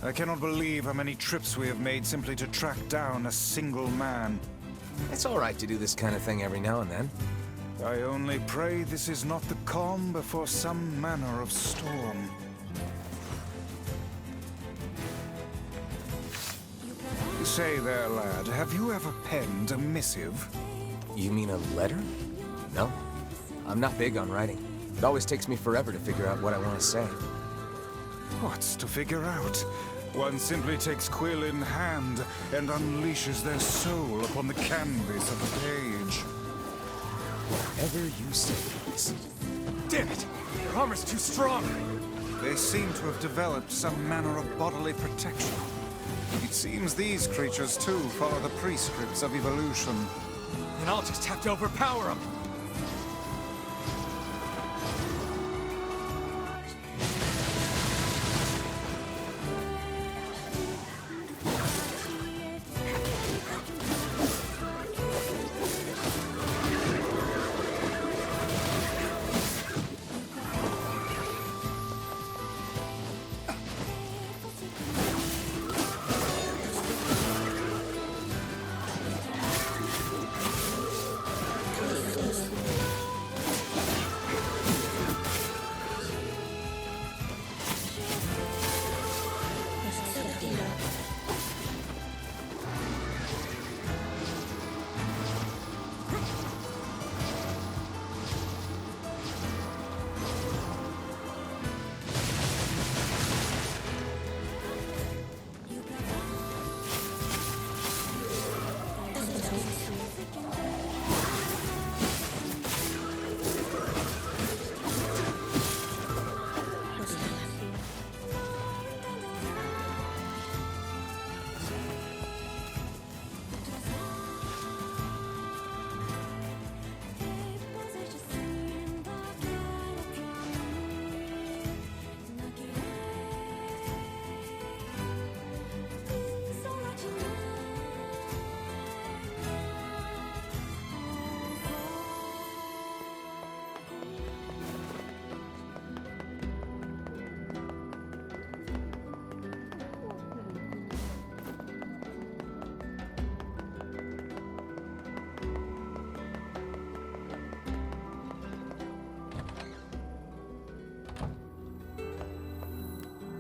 I cannot believe how many trips we have made simply to track down a single man. It's all right to do this kind of thing every now and then. I only pray this is not the calm before some manner of storm. Say there, lad, have you ever penned a missive? You mean a letter? No. I'm not big on writing. It always takes me forever to figure out what I want to say. What's to figure out? One simply takes quill in hand and unleashes their soul upon the canvas of the page. Whatever you say, please. Damn it! Their armor's too strong! They seem to have developed some manner of bodily protection. It seems these creatures, too, follow the prescripts of evolution. Then I'll just have to overpower them!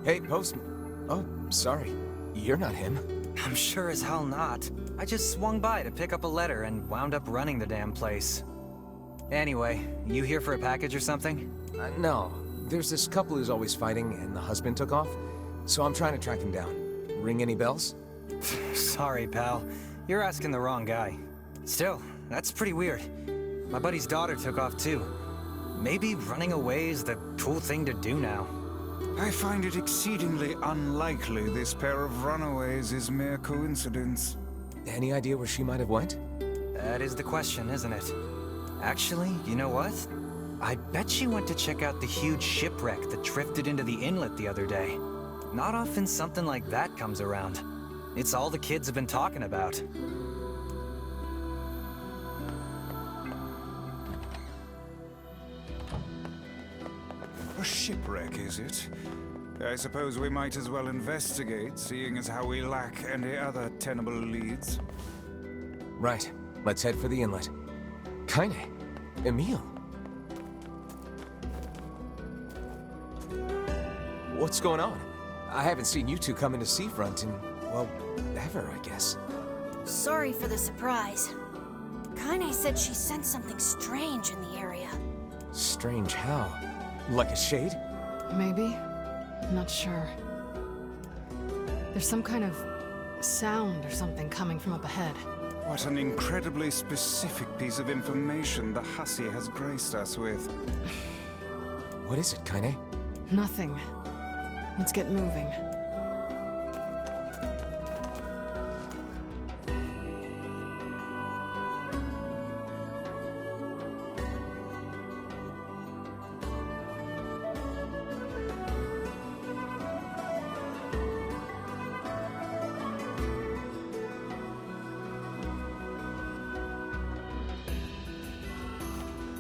Hey, Postman. Oh, sorry. You're not him. I'm sure as hell not. I just swung by to pick up a letter and wound up running the damn place. Anyway, you here for a package or something? No. There's this couple who's always fighting, and the husband took off. So I'm trying to track him down. Ring any bells? Sorry, pal. You're asking the wrong guy. Still, that's pretty weird. My buddy's daughter took off too. Maybe running away is the cool thing to do now. I find it exceedingly unlikely this pair of runaways is mere coincidence. Any idea where she might have went? That is the question, isn't it? Actually, you know what? I bet she went to check out the huge shipwreck that drifted into the inlet the other day. Not often something like that comes around. It's all the kids have been talking about. A shipwreck, is it? I suppose we might as well investigate, seeing as how we lack any other tenable leads. Right. Let's head for the inlet. Kaine. Emil. What's going on? I haven't seen you two come into Seafront in, well, ever, I guess. Sorry for the surprise. Kaine said she sensed something strange in the area. Strange how? Like a shade? Maybe. I'm not sure. There's some kind of sound or something coming from up ahead. What an incredibly specific piece of information the hussy has graced us with. What is it, Kaine? Nothing. Let's get moving.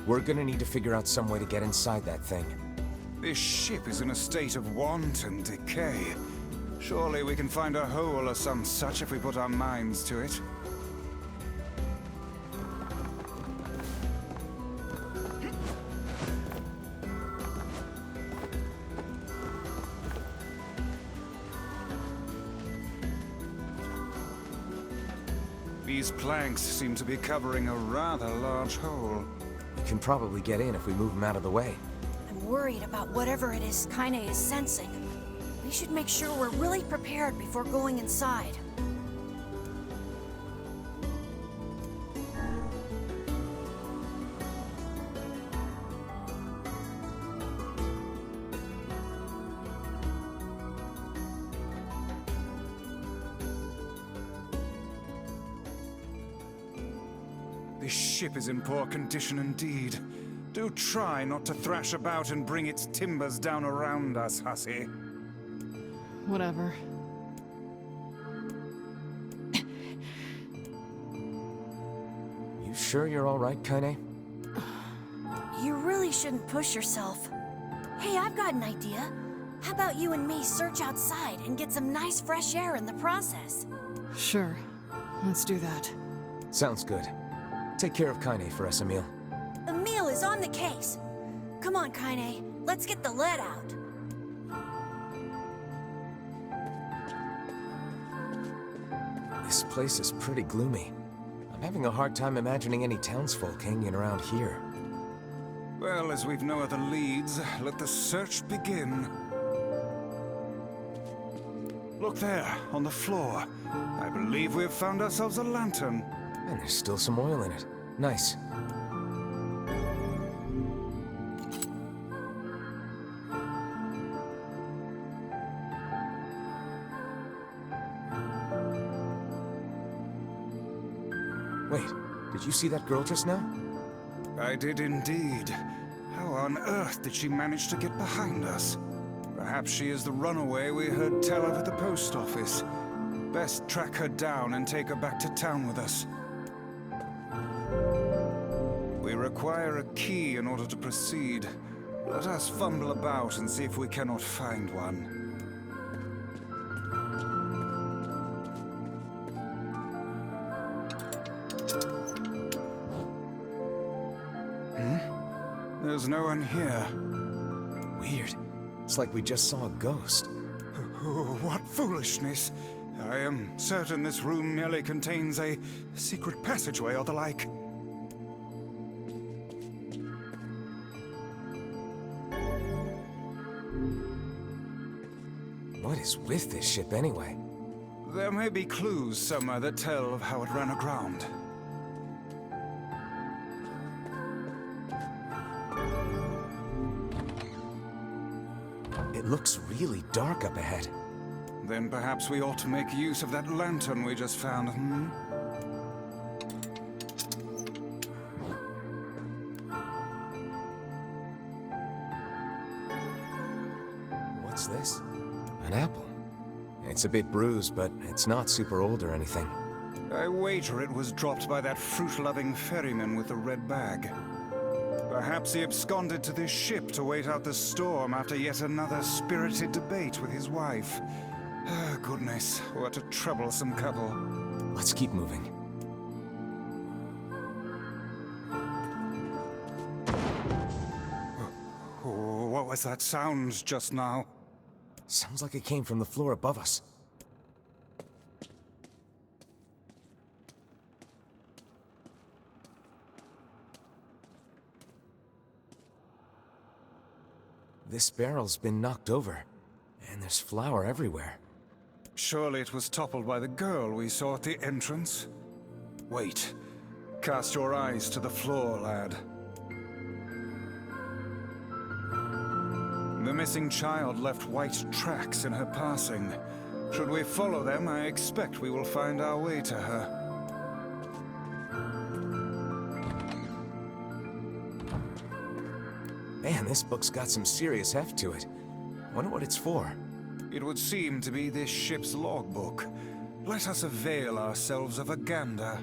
We're gonna need to figure out some way to get inside that thing. This ship is in a state of wanton decay. Surely we can find a hole or some such if we put our minds to it. These planks seem to be covering a rather large hole. We can probably get in if we move them out of the way. I'm worried about whatever it is Kaine is sensing. We should make sure we're really prepared before going inside. This ship is in poor condition indeed. Do try not to thrash about and bring its timbers down around us, hussy. Whatever. You sure you're all right, Kaine? You really shouldn't push yourself. Hey, I've got an idea. How about you and me search outside and get some nice fresh air in the process? Sure. Let's do that. Sounds good. Take care of Kaine for us, Emil. Emil is on the case. Come on, Kaine. Let's get the lead out. This place is pretty gloomy. I'm having a hard time imagining any townsfolk hanging around here. Well, as we've no other leads, let the search begin. Look there, on the floor. I believe we've found ourselves a lantern. And there's still some oil in it. Nice. Wait, did you see that girl just now? I did indeed. How on earth did she manage to get behind us? Perhaps she is the runaway we heard tell of at the post office. Best track her down and take her back to town with us. We require a key in order to proceed. Let us fumble about and see if we cannot find one. There's no one here. Weird. It's like we just saw a ghost. Oh, what foolishness! I am certain this room merely contains a secret passageway or the like. What is with this ship anyway? There may be clues somewhere that tell of how it ran aground. It looks really dark up ahead. Then perhaps we ought to make use of that lantern we just found, hmm? What's this? An apple. It's a bit bruised, but it's not super old or anything. I wager it was dropped by that fruit-loving ferryman with the red bag. Perhaps he absconded to this ship to wait out the storm after yet another spirited debate with his wife. Ah, goodness, what a troublesome couple. Let's keep moving. Oh, what was that sound just now? Sounds like it came from the floor above us. This barrel's been knocked over, and there's flour everywhere. Surely it was toppled by the girl we saw at the entrance? Wait. Cast your eyes to the floor, lad. The missing child left white tracks in her passing. Should we follow them, I expect we will find our way to her. Man, this book's got some serious heft to it. Wonder what it's for. It would seem to be this ship's logbook. Let us avail ourselves of a gander.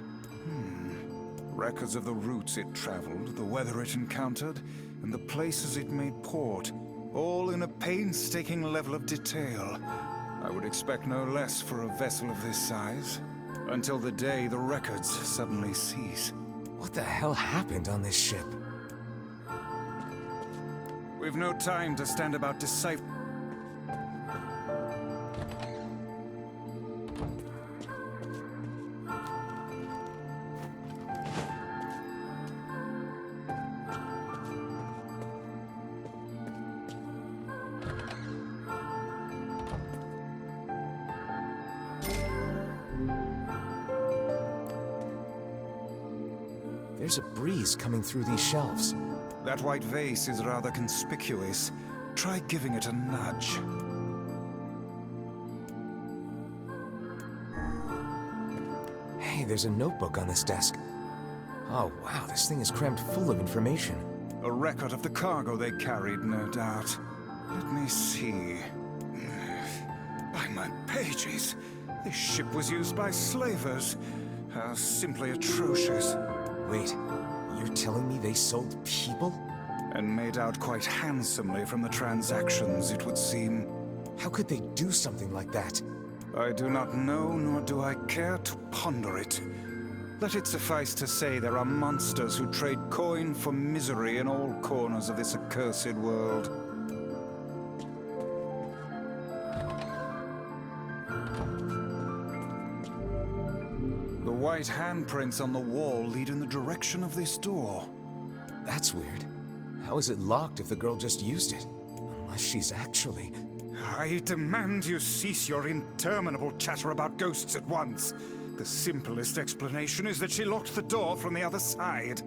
Records of the routes it traveled, the weather it encountered, and the places it made port, all in a painstaking level of detail. I would expect no less for a vessel of this size, until the day the records suddenly cease. What the hell happened on this ship? We've no time to stand about deciphering. There's a breeze coming through these shelves. That white vase is rather conspicuous. Try giving it a nudge. Hey, there's a notebook on this desk. Oh, wow, this thing is crammed full of information. A record of the cargo they carried, no doubt. Let me see. By my pages, this ship was used by slavers. How simply atrocious. Wait, you're telling me they sold people? And made out quite handsomely from the transactions, it would seem. How could they do something like that? I do not know, nor do I care to ponder it. Let it suffice to say there are monsters who trade coin for misery in all corners of this accursed world. The white handprints on the wall lead in the direction of this door. That's weird. How is it locked if the girl just used it? Unless she's actually... I demand you cease your interminable chatter about ghosts at once. The simplest explanation is that she locked the door from the other side.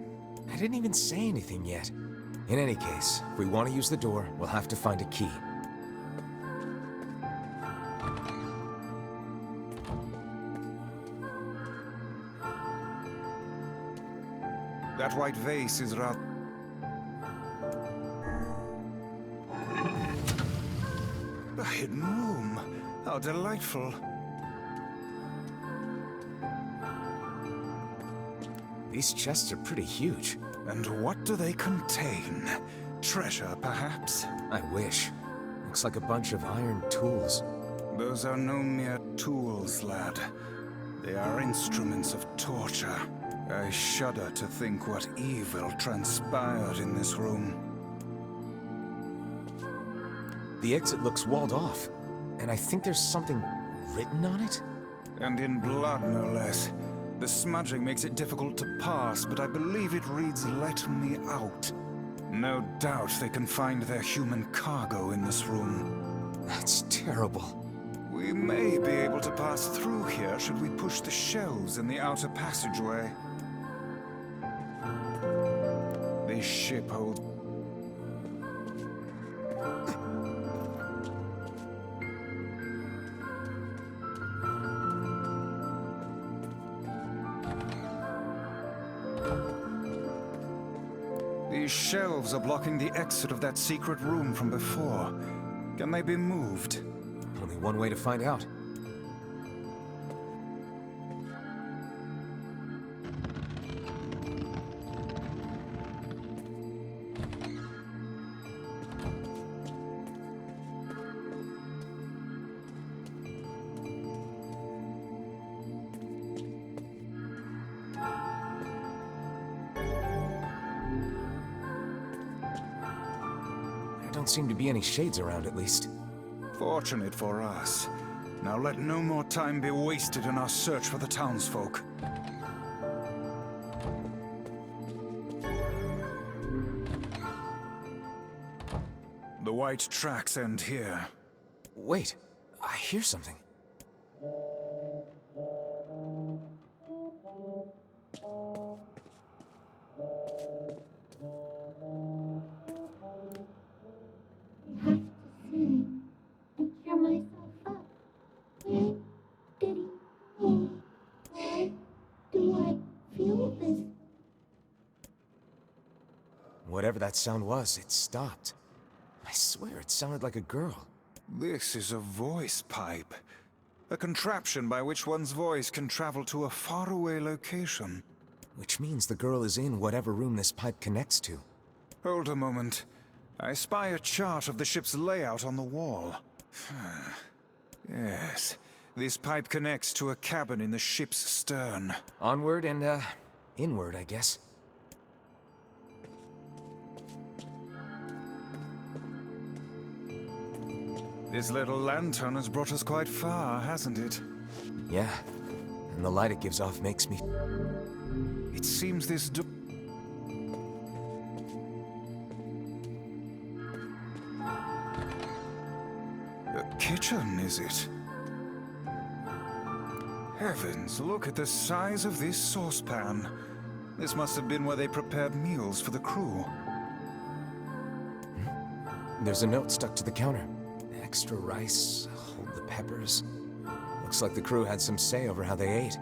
I didn't even say anything yet. In any case, if we want to use the door, we'll have to find a key. That white vase is rather... A hidden room. How delightful. These chests are pretty huge. And what do they contain? Treasure, perhaps? I wish. Looks like a bunch of iron tools. Those are no mere tools, lad. They are instruments of torture. I shudder to think what evil transpired in this room. The exit looks walled off, and I think there's something written on it? And in blood, no less. The smudging makes it difficult to pass, but I believe it reads, "Let me out." No doubt they can find their human cargo in this room. That's terrible. We may be able to pass through here should we push the shelves in the outer passageway. This ship holds... These shelves are blocking the exit of that secret room from before. Can they be moved? Only one way to find out. There don't seem to be any shades around, at least. Fortunate for us. Now let no more time be wasted in our search for the townsfolk. The white tracks end here. Wait, I hear something. Whatever that sound was, it stopped. I swear it sounded like a girl. This is a voice pipe. A contraption by which one's voice can travel to a faraway location. Which means the girl is in whatever room this pipe connects to. Hold a moment. I spy a chart of the ship's layout on the wall. Yes, this pipe connects to a cabin in the ship's stern. Onward and, inward, I guess. This little lantern has brought us quite far, hasn't it? Yeah, and the light it gives off makes me... It seems this door... A kitchen, is it? Heavens, look at the size of this saucepan. This must have been where they prepared meals for the crew. There's a note stuck to the counter. Extra rice, hold the peppers. Looks like the crew had some say over how they ate.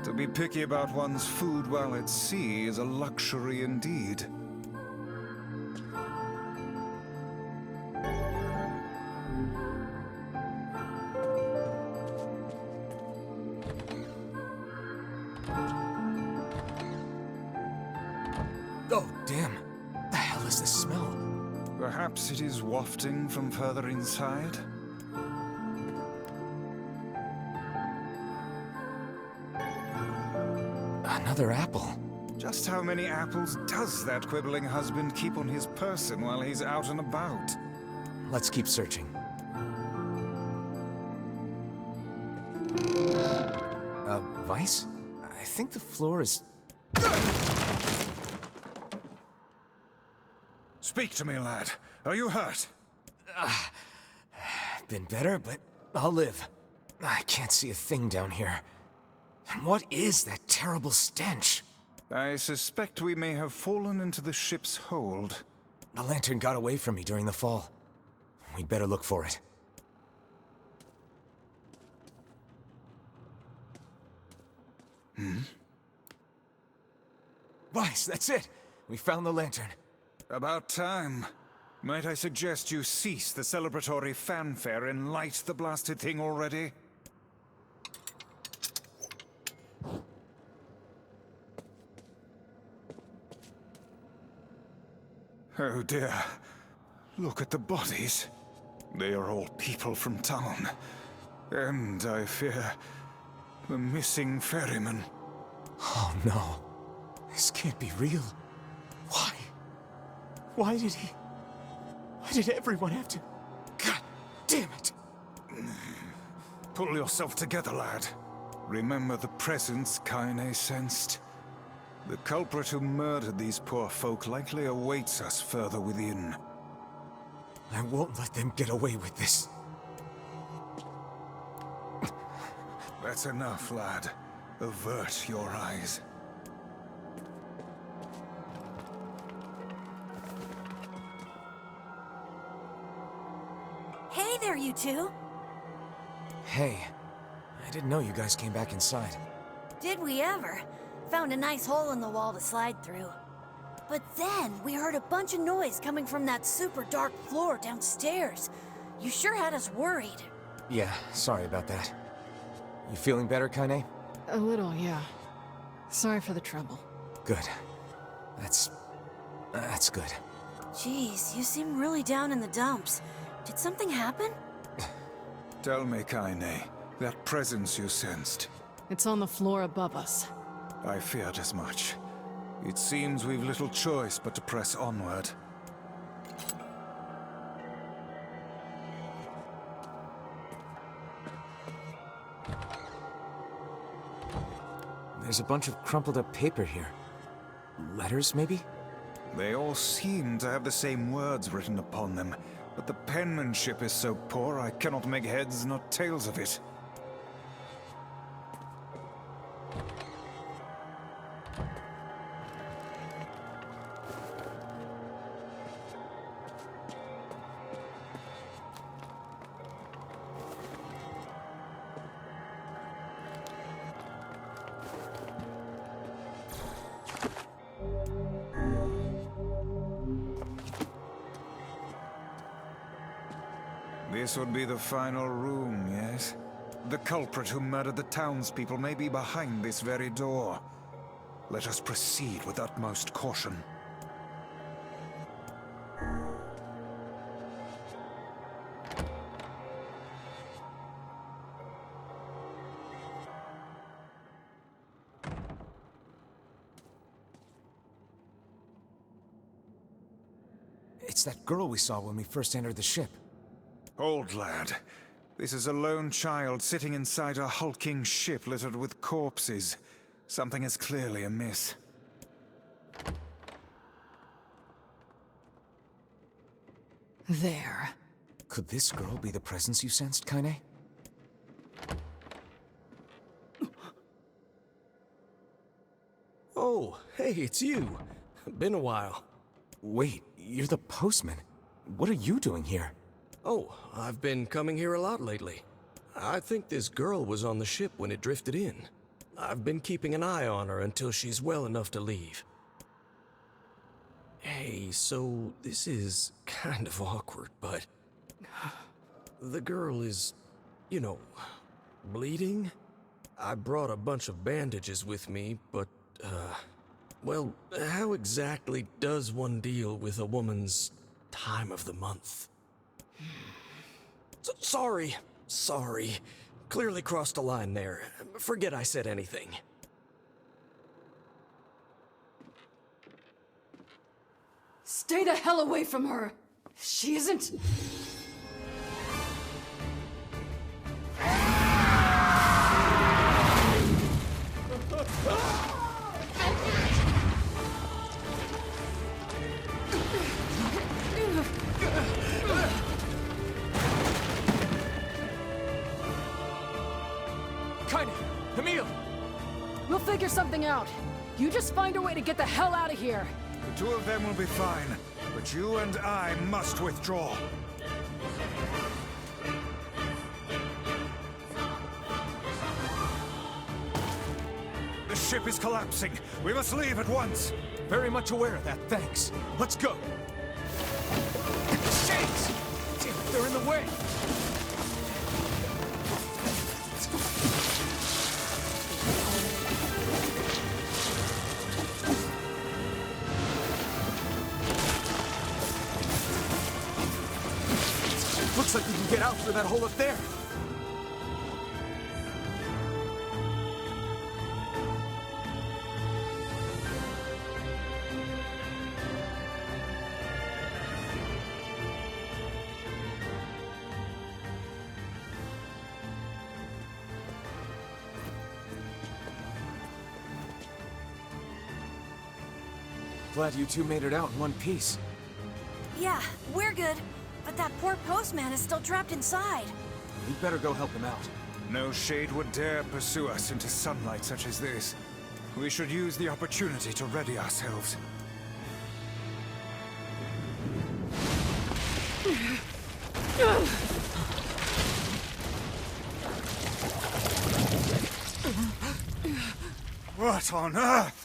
To be picky about one's food while at sea is a luxury indeed. Oh, damn. The hell is this smell? Perhaps it is wafting from further inside? Another apple. Just how many apples does that quibbling husband keep on his person while he's out and about? Let's keep searching. Vice? I think the floor is... Speak to me, lad. Are you hurt? Been better, but I'll live. I can't see a thing down here. And what is that terrible stench? I suspect we may have fallen into the ship's hold. The lantern got away from me during the fall. We'd better look for it. Vice, that's it! We found the lantern. About time. Might I suggest you cease the celebratory fanfare and light the blasted thing already? Oh dear. Look at the bodies. They are all people from town. And, I fear, the missing ferryman. Oh no. This can't be real. Why? Why did everyone have to... God damn it! Pull yourself together, lad. Remember the presence Kaine sensed. The culprit who murdered these poor folk likely awaits us further within. I won't let them get away with this. That's enough, lad. Avert your eyes. Hey there, you two. Hey, I didn't know you guys came back inside. Did we ever? Found a nice hole in the wall to slide through. But then we heard a bunch of noise coming from that super dark floor downstairs. You sure had us worried. Yeah, sorry about that. You feeling better, Kaine? A little, yeah. Sorry for the trouble. Good. That's good. Jeez, you seem really down in the dumps. Did something happen? Tell me, Kaine, that presence you sensed. It's on the floor above us. I feared as much. It seems we've little choice but to press onward. There's a bunch of crumpled up paper here. Letters, maybe? They all seem to have the same words written upon them, but the penmanship is so poor I cannot make heads nor tails of it. This would be the final room, yes? The culprit who murdered the townspeople may be behind this very door. Let us proceed with utmost caution. It's that girl we saw when we first entered the ship. Old lad, this is a lone child sitting inside a hulking ship littered with corpses. Something is clearly amiss. There. Could this girl be the presence you sensed, Kaine? Oh, hey, it's you. Been a while. Wait, you're the postman. What are you doing here? Oh, I've been coming here a lot lately. I think this girl was on the ship when it drifted in. I've been keeping an eye on her until she's well enough to leave. Hey, so this is kind of awkward, but... the girl is, you know, bleeding? I brought a bunch of bandages with me, but, well, how exactly does one deal with a woman's time of the month? Sorry. Clearly crossed a line there. Forget I said anything. Stay the hell away from her! She isn't... Kaine! Emil! We'll figure something out. You just find a way to get the hell out of here. The two of them will be fine, but you and I must withdraw. The ship is collapsing. We must leave at once. Very much aware of that, thanks. Let's go! Shades! Damn it, they're in the way! Looks like we can get out through that hole up there. Glad you two made it out in one piece. Yeah, we're good. But that poor postman is still trapped inside. We'd better go help him out. No shade would dare pursue us into sunlight such as this. We should use the opportunity to ready ourselves. What on earth?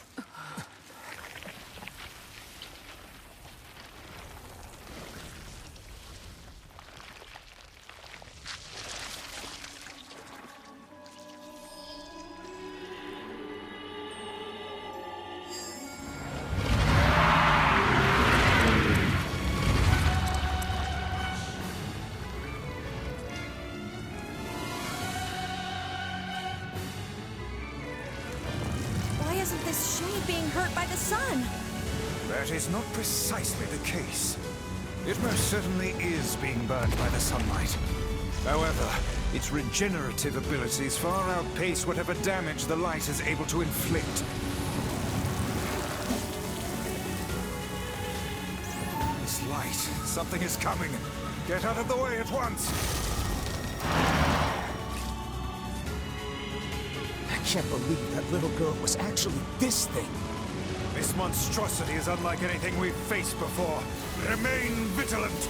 Why isn't this shade being hurt by the sun? That is not precisely the case. It most certainly is being burned by the sunlight. However, its regenerative abilities far outpace whatever damage the light is able to inflict. This light, something is coming. Get out of the way at once! I can't believe that little girl was actually this thing. This monstrosity is unlike anything we've faced before. Remain vigilant!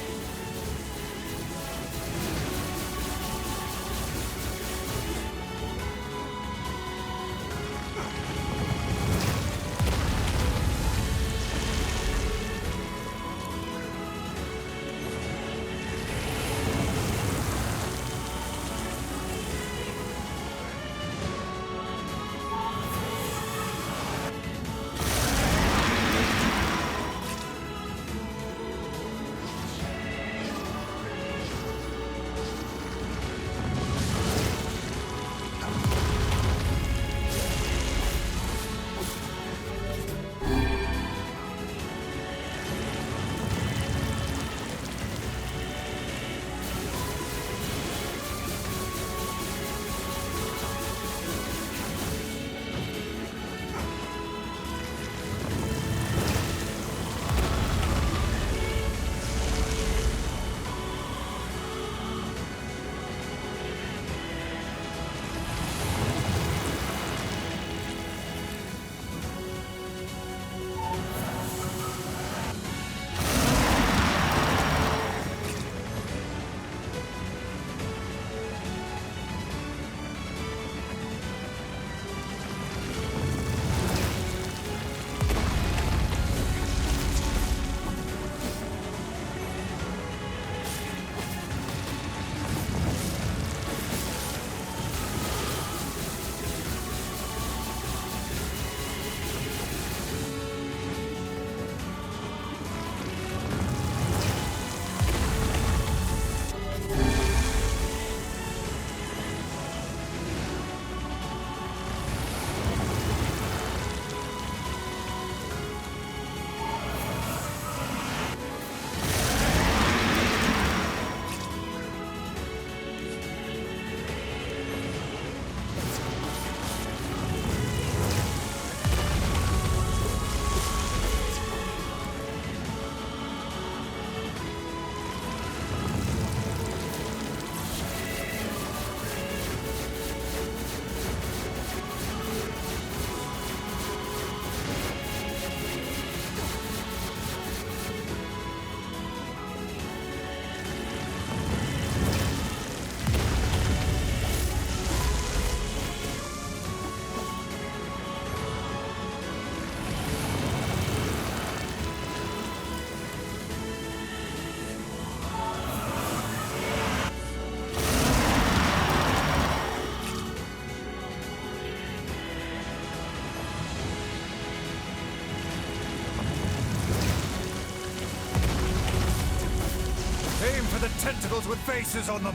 tentacles with faces on them!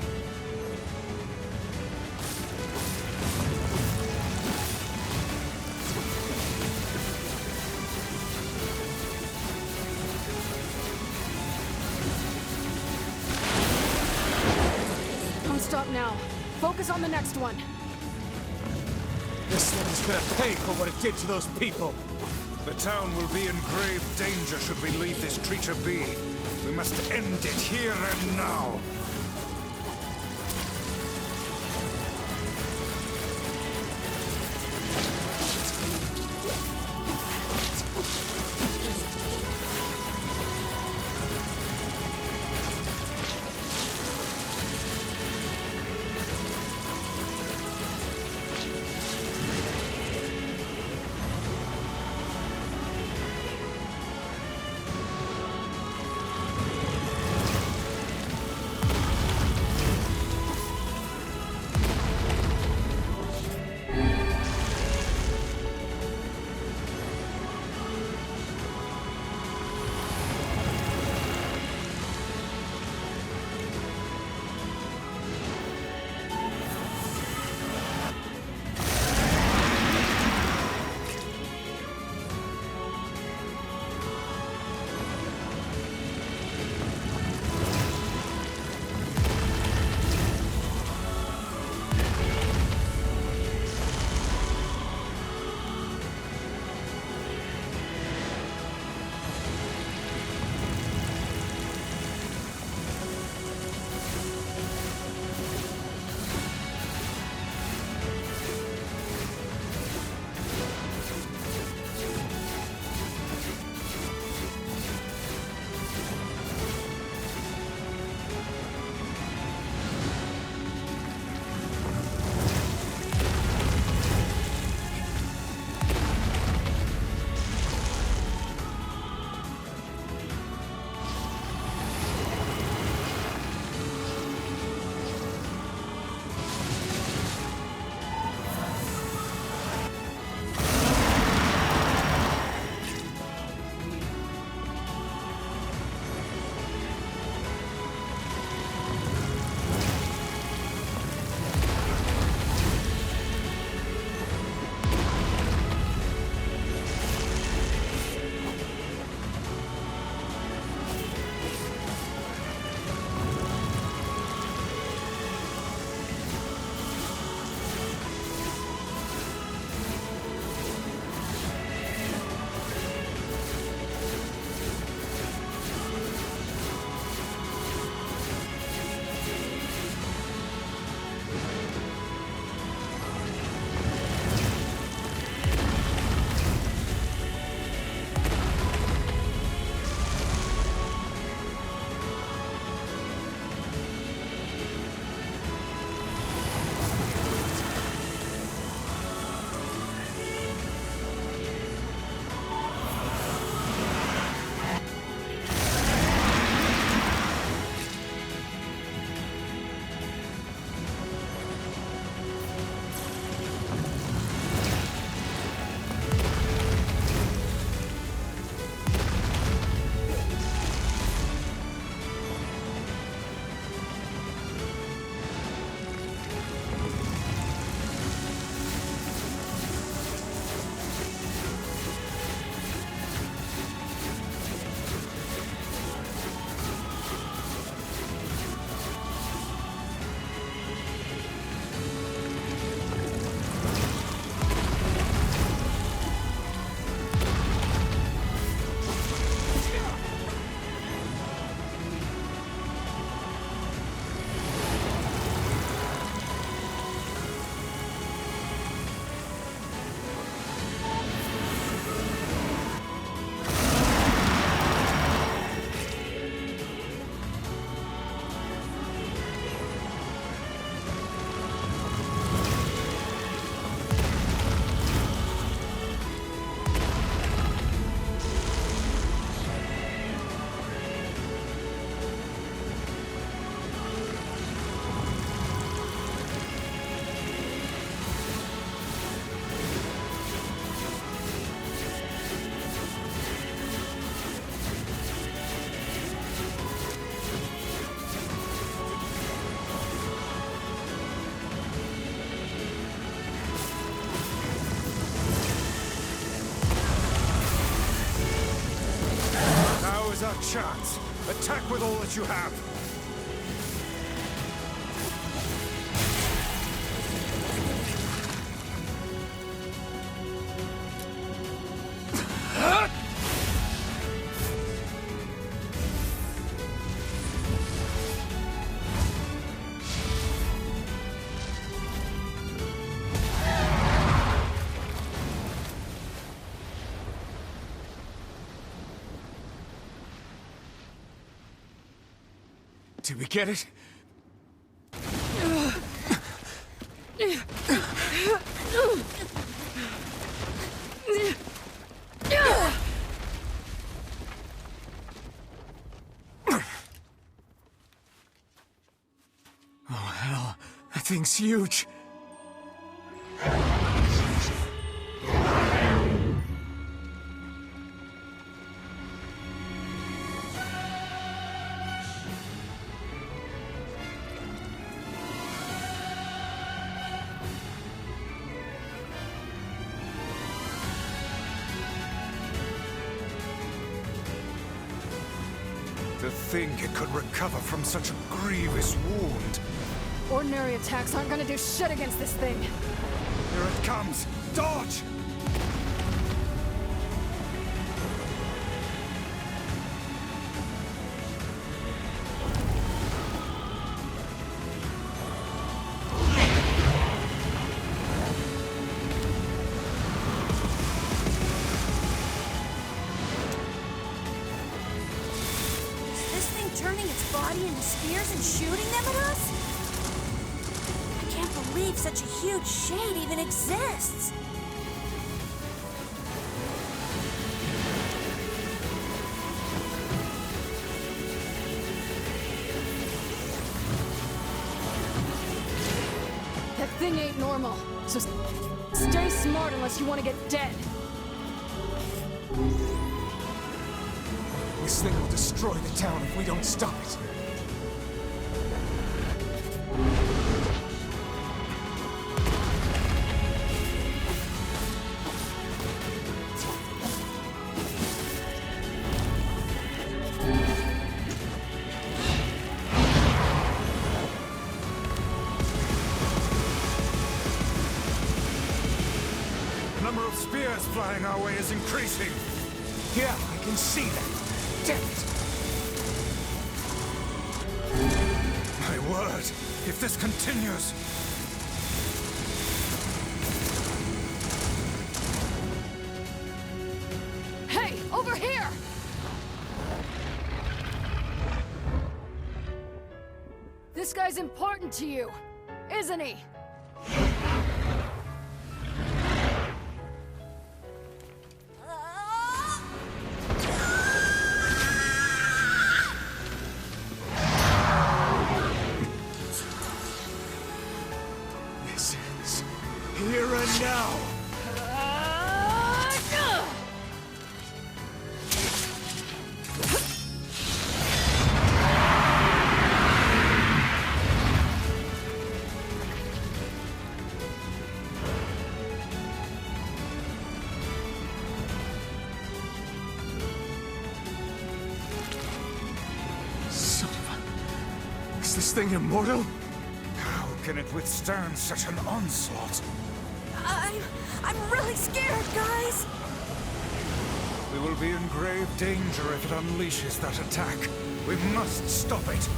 Don't stop now. Focus on the next one. This one's gonna pay for what it did to those people. The town will be in grave danger should we leave this creature be. We must end it here and now. a chance. Attack with all that you have. Did we get it? Oh, hell. That thing's huge. To think it could recover from such a grievous wound. Ordinary attacks aren't gonna do shit against this thing. Here it comes! Dodge! Turning its body into spears and shooting them at us? I can't believe such a huge shade even exists. That thing ain't normal, so stay smart unless you want to get dead. This thing will destroy the town if we don't stop it. The number of spears flying our way is increasing. Yeah, I can see that. Damn it! My word, if this continues... Hey, over here! This guy's important to you, isn't he? Here and now! Son of a... Is this thing immortal? How can it withstand such an onslaught? I'm really scared, guys. We will be in grave danger if it unleashes that attack. We must stop it.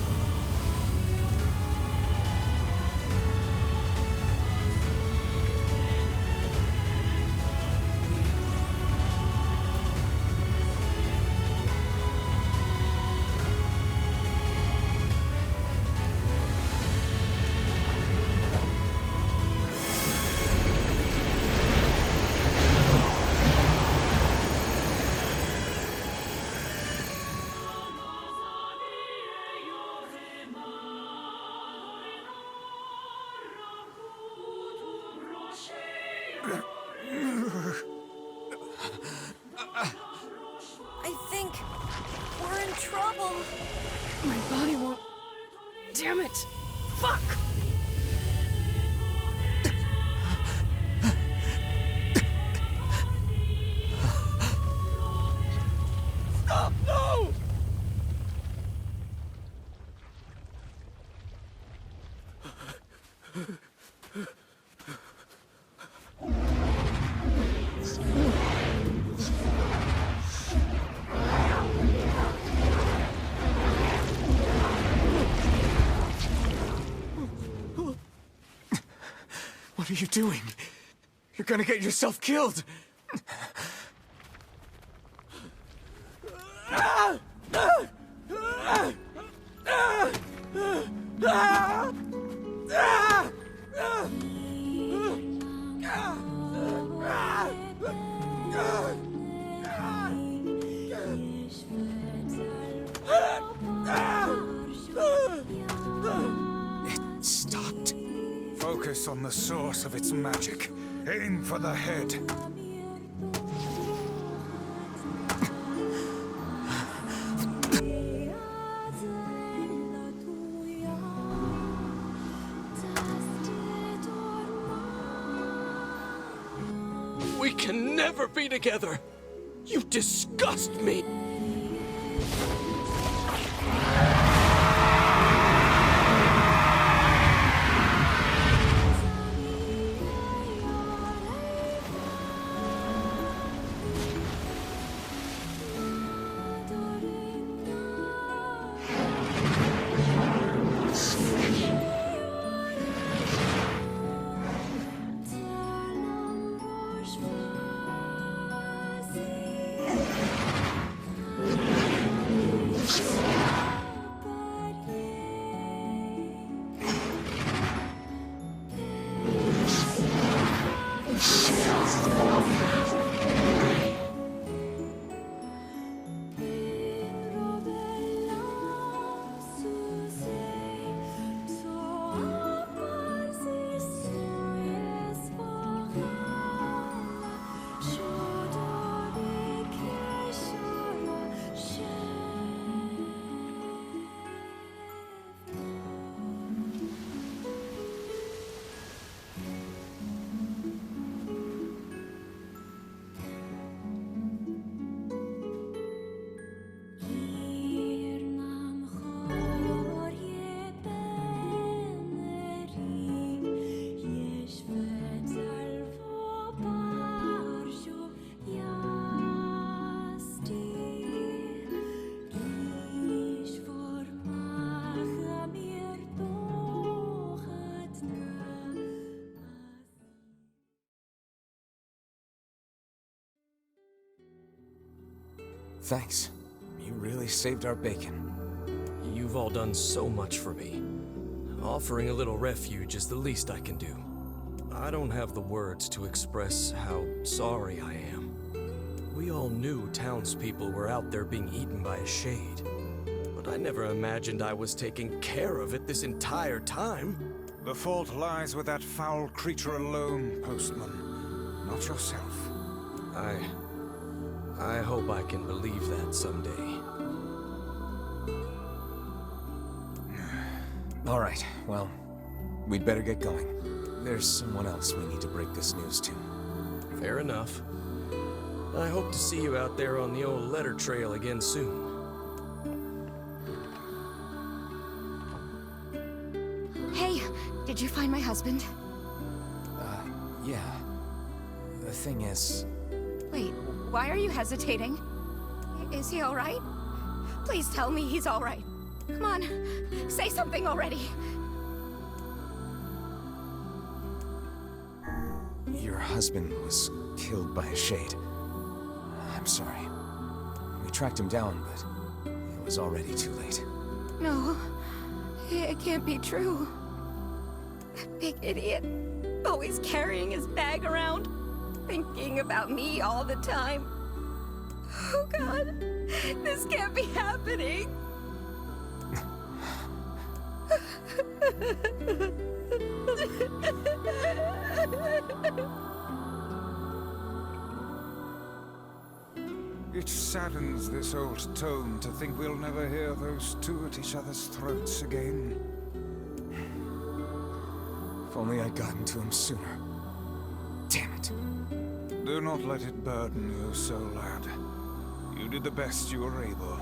I think we're in trouble. My body won't... Damn it! Fuck! Stop! No! What are you doing? You're gonna get yourself killed! It stopped. Focus on the source of its magic. Aim for the head. We can never be together! You disgust me! Thanks. You really saved our bacon. You've all done so much for me. Offering a little refuge is the least I can do. I don't have the words to express how sorry I am. We all knew townspeople were out there being eaten by a shade, but I never imagined I was taking care of it this entire time. The fault lies with that foul creature alone, Postman. Not yourself. I hope I can believe that someday. All right, well, we'd better get going. There's someone else we need to break this news to. Fair enough. I hope to see you out there on the old letter trail again soon. Hey, did you find my husband? Yeah. The thing is... Wait, why are you hesitating? Is he all right? Please tell me he's all right. Come on, say something already. Your husband was killed by a shade. I'm sorry. We tracked him down, but it was already too late. No, it can't be true. That big idiot, always carrying his bag around, thinking about me all the time. Oh God, this can't be happening. It saddens this old tome to think we'll never hear those two at each other's throats again. If only I'd gotten to him sooner. Damn it. Do not let it burden your soul, lad. You did the best you were able.